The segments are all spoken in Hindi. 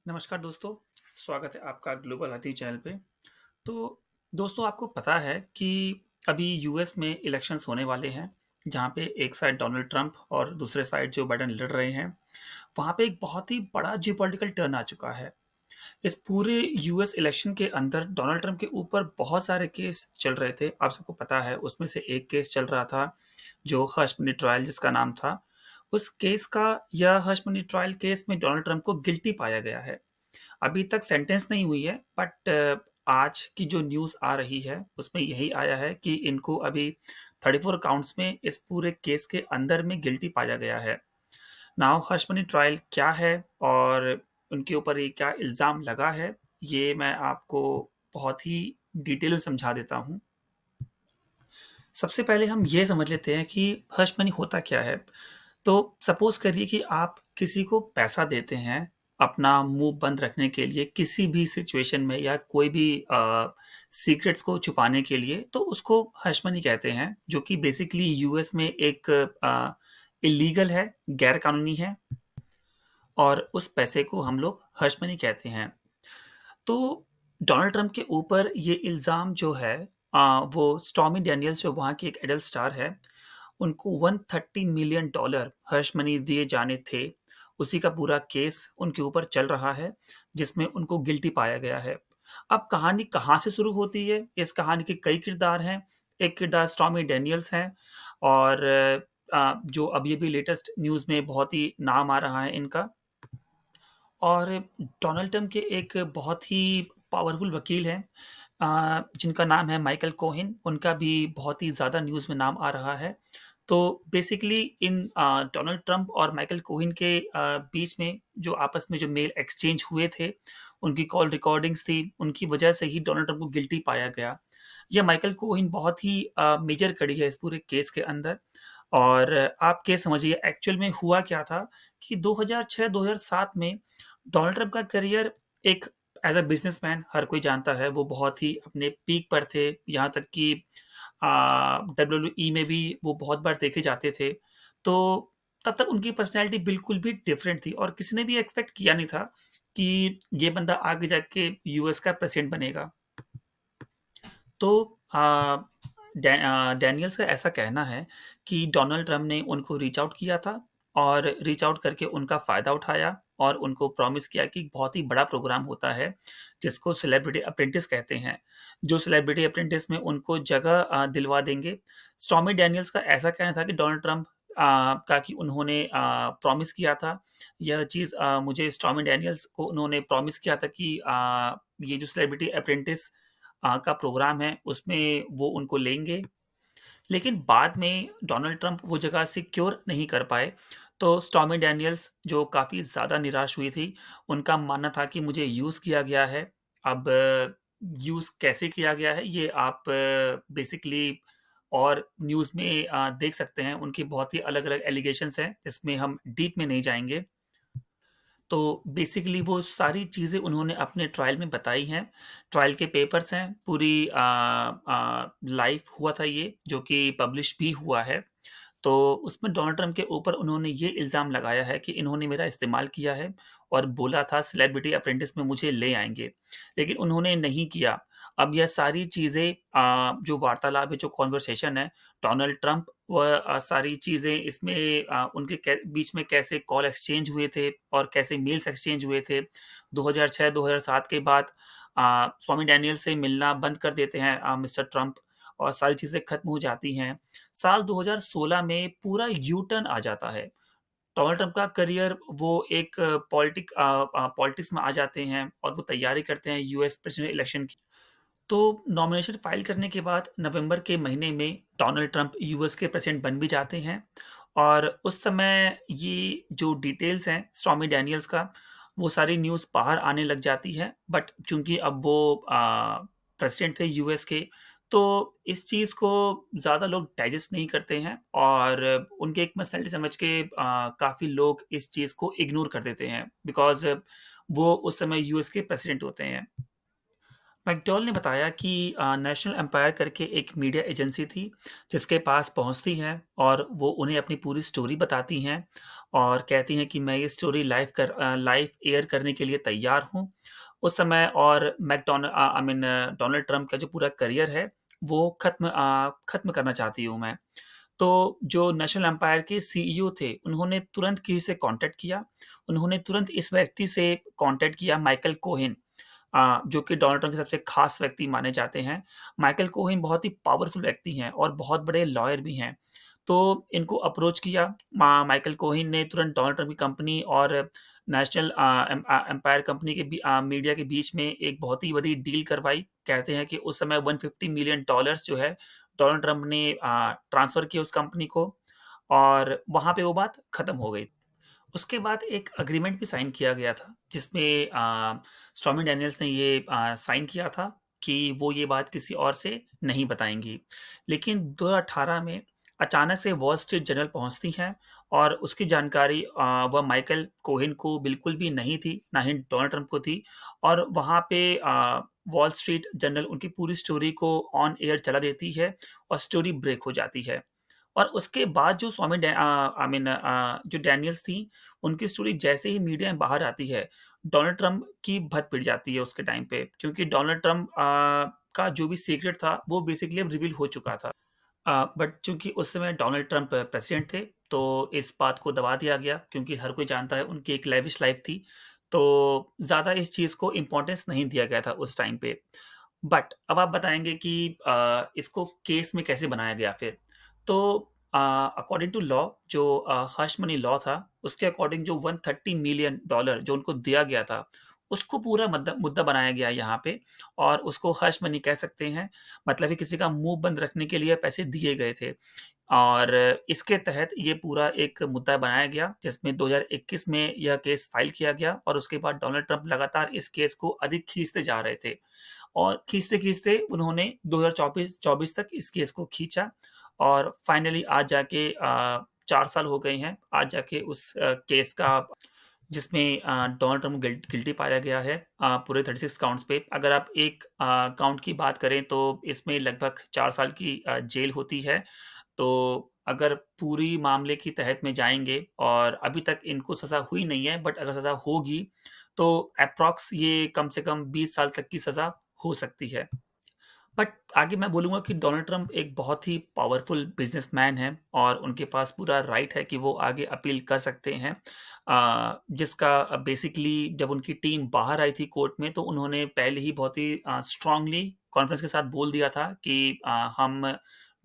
नमस्कार दोस्तों, स्वागत है आपका ग्लोबल हाथी चैनल पे। तो दोस्तों आपको पता है कि अभी यूएस में इलेक्शंस होने वाले हैं, जहाँ पे एक साइड डोनाल्ड ट्रंप और दूसरे साइड जो बाइडेन लड़ रहे हैं। वहाँ पे एक बहुत ही बड़ा जियोपॉलिटिकल टर्न आ चुका है। इस पूरे यूएस इलेक्शन के अंदर डोनाल्ड ट्रंप के ऊपर बहुत सारे केस चल रहे थे, आप सबको पता है। उसमें से एक केस चल रहा था जो हर्ष मनी ट्रायल जिसका नाम था। उस केस का या हर्ष मनी ट्रायल केस में डोनाल्ड ट्रंप को गिल्टी पाया गया है। अभी तक सेंटेंस नहीं हुई है, बट आज की जो न्यूज़ आ रही है उसमें यही आया है कि इनको अभी 34 काउंट्स में इस पूरे केस के अंदर में गिल्टी पाया गया है। नाउ हर्ष ट्रायल क्या है और उनके ऊपर ये क्या इल्ज़ाम लगा है, ये मैं आपको बहुत ही डिटेल में समझा देता हूँ। सबसे पहले हम ये समझ लेते हैं कि हर्ष मनी होता क्या है। तो सपोज करिए कि आप किसी को पैसा देते हैं अपना मुंह बंद रखने के लिए किसी भी सिचुएशन में, या कोई भी सीक्रेट्स को छुपाने के लिए, तो उसको हश मनी कहते हैं, जो कि बेसिकली यूएस में एक इलीगल है, गैर कानूनी है। और उस पैसे को हम लोग हश मनी कहते हैं। तो डोनाल्ड ट्रंप के ऊपर ये इल्ज़ाम जो है, वो स्टॉर्मी डैनियल्स जो वहाँ की एक एडल्ट स्टार है, उनको $130 मिलियन हर्ष मनी दिए जाने थे। उसी का पूरा केस उनके ऊपर चल रहा है, जिसमें उनको गिल्टी पाया गया है। अब कहानी कहाँ से शुरू होती है? इस कहानी के कई किरदार हैं। एक किरदार स्टॉर्मी डैनियल्स हैं, और जो अभी-अभी लेटेस्ट न्यूज़ में बहुत ही नाम आ रहा है इनका। और डोनाल्ड ट्रंप के एक बहुत ही पावरफुल वकील हैं, जिनका नाम है माइकल कोहेन। उनका भी बहुत ही ज़्यादा न्यूज़ में नाम आ रहा है। तो बेसिकली इन डोनाल्ड ट्रंप और माइकल कोहेन के बीच में जो आपस में जो मेल एक्सचेंज हुए थे, उनकी कॉल रिकॉर्डिंग्स थी, उनकी वजह से ही डोनाल्ड ट्रंप को गिल्टी पाया गया। ये माइकल कोहेन बहुत ही मेजर कड़ी है इस पूरे केस के अंदर। और आप केस समझिए एक्चुअल में हुआ क्या था कि 2006-2007 में डोनाल्ड ट्रंप का करियर एक एज़ अ बिज़नेसमैन, हर कोई जानता है, वो बहुत ही अपने पीक पर थे। यहाँ तक कि डब्ल्यूडब्ल्यूई में भी वो बहुत बार देखे जाते थे। तो तब तक उनकी पर्सनैलिटी बिल्कुल भी डिफरेंट थी, और किसी ने भी एक्सपेक्ट किया नहीं था कि ये बंदा आगे जाके यूएस का प्रेसिडेंट बनेगा। तो डैनियल्स का ऐसा कहना है कि डोनाल्ड ट्रंप ने उनको रीच आउट किया था, और रीच आउट करके उनका फ़ायदा उठाया, और उनको प्रॉमिस किया कि बहुत ही बड़ा प्रोग्राम होता है, जिसको सेलिब्रिटी अप्रेंटिस कहते हैं। जो सेलिब्रिटी अप्रेंटिस में उनको जगह दिलवा देंगे। स्टॉर्मी डैनियल्स का ऐसा कहना था कि डोनाल्ड ट्रंप का कि उन्होंने प्रॉमिस किया था। यह चीज़ मुझे स्टॉर्मी डैनियल्स को उन्होंने प्रॉमिस किया था कि ये जो सेलिब्रिटी अप्रेंटिस का प्रोग्राम है उसमें वो उनको लेंगे। लेकिन बाद में डोनाल्ड ट्रंप वो जगह सिक्योर नहीं कर पाए। तो स्टॉर्मी डैनियल्स जो काफ़ी ज़्यादा निराश हुई थी, उनका मानना था कि मुझे यूज़ किया गया है। अब यूज़ कैसे किया गया है ये आप बेसिकली और न्यूज़ में देख सकते हैं। उनकी बहुत ही अलग-अलग एलिगेशंस हैं, जिसमें हम डीप में नहीं जाएँगे। तो बेसिकली वो सारी चीज़ें उन्होंने अपने ट्रायल में बताई हैं। ट्रायल के पेपर्स हैं, पूरी लाइव हुआ था ये, जो कि पब्लिश भी हुआ है। तो उसमें डोनाल्ड ट्रंप के ऊपर उन्होंने ये इल्ज़ाम लगाया है कि इन्होंने मेरा इस्तेमाल किया है, और बोला था सेलिब्रिटी अप्रेंटिस में मुझे ले आएँगे, लेकिन उन्होंने नहीं किया। अब यह सारी चीज़ें जो वार्तालाप है, जो कन्वर्सेशन है, डोनाल्ड ट्रंप व सारी चीज़ें इसमें उनके बीच में कैसे कॉल एक्सचेंज हुए थे और कैसे मेल्स एक्सचेंज हुए थे। 2006-2007 के बाद स्वामी डैनियल से मिलना बंद कर देते हैं मिस्टर ट्रंप, और सारी चीज़ें खत्म हो जाती हैं। साल 2016 में पूरा यू टर्न आ जाता है। डोनाल्ड ट्रंप का करियर, वो एक पॉलिटिक्स में आ जाते हैं, और वो तैयारी करते हैं यूएस प्रेसिडेंट इलेक्शन की। तो नॉमिनेशन फाइल करने के बाद नवंबर के महीने में डोनाल्ड ट्रंप यूएस के प्रेसिडेंट बन भी जाते हैं। और उस समय ये जो डिटेल्स हैं स्टॉर्मी डैनियल्स का, वो सारी न्यूज़ बाहर आने लग जाती है। बट चूंकि अब वो प्रेसिडेंट थे यूएस के, तो इस चीज़ को ज़्यादा लोग डाइजेस्ट नहीं करते हैं, और उनके एक मसले समझ के काफ़ी लोग इस चीज़ को इग्नोर कर देते हैं, बिकॉज वो उस समय यूएस के प्रेसिडेंट होते हैं। मैकडॉल ने बताया कि नेशनल एम्पायर करके एक मीडिया एजेंसी थी, जिसके पास पहुँचती हैं और वो उन्हें अपनी पूरी स्टोरी बताती हैं और कहती हैं कि मैं ये स्टोरी लाइव एयर करने के लिए तैयार हूँ। उस समय और आई मीन डोनाल्ड ट्रंप का जो पूरा करियर है, वो खत्म करना चाहती हूँ मैं। तो जो नेशनल एम्पायर के सीईओ थे, उन्होंने तुरंत किसी से कॉन्टैक्ट किया। उन्होंने तुरंत इस व्यक्ति से कॉन्टैक्ट किया, माइकल कोहेन, जो कि डोनाल्ड ट्रंप के सबसे खास व्यक्ति माने जाते हैं। माइकल कोहेन बहुत ही पावरफुल व्यक्ति हैं और बहुत बड़े लॉयर भी हैं। तो इनको अप्रोच किया। माइकल कोहेन ने तुरंत डोनाल्ड ट्रंप की कंपनी और नेशनल एम्पायर कंपनी के मीडिया के बीच में एक बहुत ही बड़ी डील करवाई। कहते हैं कि उस समय $150 मिलियन जो है, डोनाल्ड ट्रंप ने ट्रांसफ़र किए उस कंपनी को और वहाँ पे वो बात खत्म हो गई। उसके बाद एक एग्रीमेंट भी साइन किया गया था, जिसमें स्टॉर्मी डैनियल्स ने ये साइन किया था कि वो ये बात किसी और से नहीं बताएँगी। लेकिन 2018 में अचानक से वॉल स्ट्रीट जर्नल पहुँचती हैं और उसकी जानकारी वह माइकल कोहेन को बिल्कुल भी नहीं थी, ना ही डोनाल्ड ट्रंप को थी और वहाँ पे वॉल स्ट्रीट जर्नल उनकी पूरी स्टोरी को ऑन एयर चला देती है और स्टोरी ब्रेक हो जाती है। और उसके बाद जो जो डैनियल्स थी, उनकी स्टोरी जैसे ही मीडिया में बाहर आती है, डोनाल्ड ट्रंप की भत पिट जाती है उसके टाइम पे क्योंकि डोनाल्ड ट्रंप का जो भी सीक्रेट था, वो बेसिकली अब रिवील हो चुका था। बट चूँकि उस समय डोनाल्ड ट्रंप प्रेज़िडेंट थे, तो इस बात को दबा दिया गया क्योंकि हर कोई जानता है उनकी एक लेविश लाइफ़ थी, तो ज़्यादा इस चीज़ को इम्पोर्टेंस नहीं दिया गया था उस टाइम पे। बट अब आप बताएँगे कि इसको केस में कैसे बनाया गया फिर? तो अकॉर्डिंग टू लॉ जो हश मनी लॉ था, उसके अकॉर्डिंग जो $130 मिलियन जो उनको दिया गया था, उसको पूरा मुद्दा मुद्दा बनाया गया यहाँ पे और उसको हश मनी कह सकते हैं। मतलब कि किसी का मुँह बंद रखने के लिए पैसे दिए गए थे और इसके तहत ये पूरा एक मुद्दा बनाया गया, जिसमें 2021 में यह केस फाइल किया गया और उसके बाद डोनाल्ड ट्रंप लगातार इस केस को अधिक खींचते जा रहे थे। और खींचते-खींचते उन्होंने 2024 तक इस केस को खींचा और फाइनली आज जाके 4 साल हो गए हैं, आज जाके उस केस का जिसमें डोनाल्ड ट्रम्प गिल्टी पाया गया है पूरे 36 काउंट्स पे। अगर आप एक काउंट की बात करें तो इसमें लगभग 4 साल की जेल होती है। तो अगर पूरी मामले की तहत में जाएँगे और अभी तक इनको सज़ा हुई नहीं है, बट अगर सज़ा होगी, तो एप्रॉक्स ये कम से कम 20 साल तक की सज़ा हो सकती है। बट आगे मैं बोलूँगा कि डोनाल्ड ट्रंप एक बहुत ही पावरफुल बिज़नेसमैन हैं और उनके पास पूरा राइट है कि वो आगे अपील कर सकते हैं। जिसका बेसिकली जब उनकी टीम बाहर आई थी कोर्ट में, तो उन्होंने पहले ही बहुत ही स्ट्रांगली कॉन्फिडेंस के साथ बोल दिया था कि हम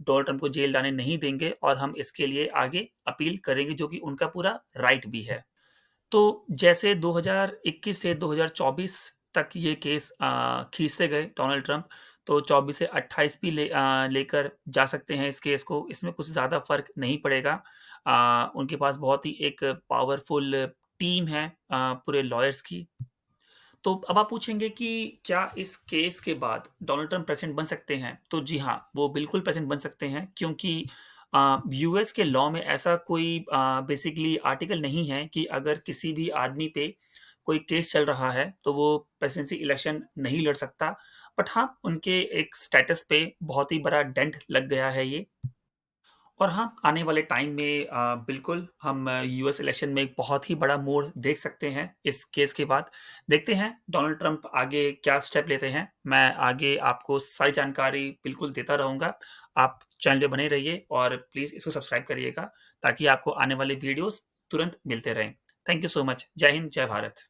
डोनाल्ड ट्रंप को जेल जाने नहीं देंगे और हम इसके लिए आगे अपील करेंगे, जो कि उनका पूरा राइट भी है। तो जैसे 2021 से 2024 तक ये केस खींचते गए डोनाल्ड ट्रंप, तो 24 से 28 भी लेकर जा सकते हैं इस केस को, इसमें कुछ ज़्यादा फ़र्क नहीं पड़ेगा। उनके पास बहुत ही एक पावरफुल टीम है पूरे लॉयर्स की। तो अब आप पूछेंगे कि क्या इस केस के बाद डोनाल्ड ट्रंप प्रेज़िडेंट बन सकते हैं? तो जी हाँ, वो बिल्कुल प्रेज़िडेंट बन सकते हैं क्योंकि यूएस के लॉ में ऐसा कोई बेसिकली आर्टिकल नहीं है कि अगर किसी भी आदमी पे कोई केस चल रहा है, तो वो प्रेसिडेंसी इलेक्शन नहीं लड़ सकता। बट हाँ, उनके एक स्टेटस पे बहुत ही बड़ा डेंट लग गया है ये। और हाँ, आने वाले टाइम में बिल्कुल हम यूएस इलेक्शन में एक बहुत ही बड़ा मोड़ देख सकते हैं इस केस के बाद। देखते हैं डोनाल्ड ट्रंप आगे क्या स्टेप लेते हैं। मैं आगे आपको सारी जानकारी बिल्कुल देता रहूँगा। आप चैनल पे बने रहिए और प्लीज़ इसको सब्सक्राइब करिएगा ताकि आपको आने वाले वीडियोज़ तुरंत मिलते रहें। Thank you so much. जय हिंद, जय भारत।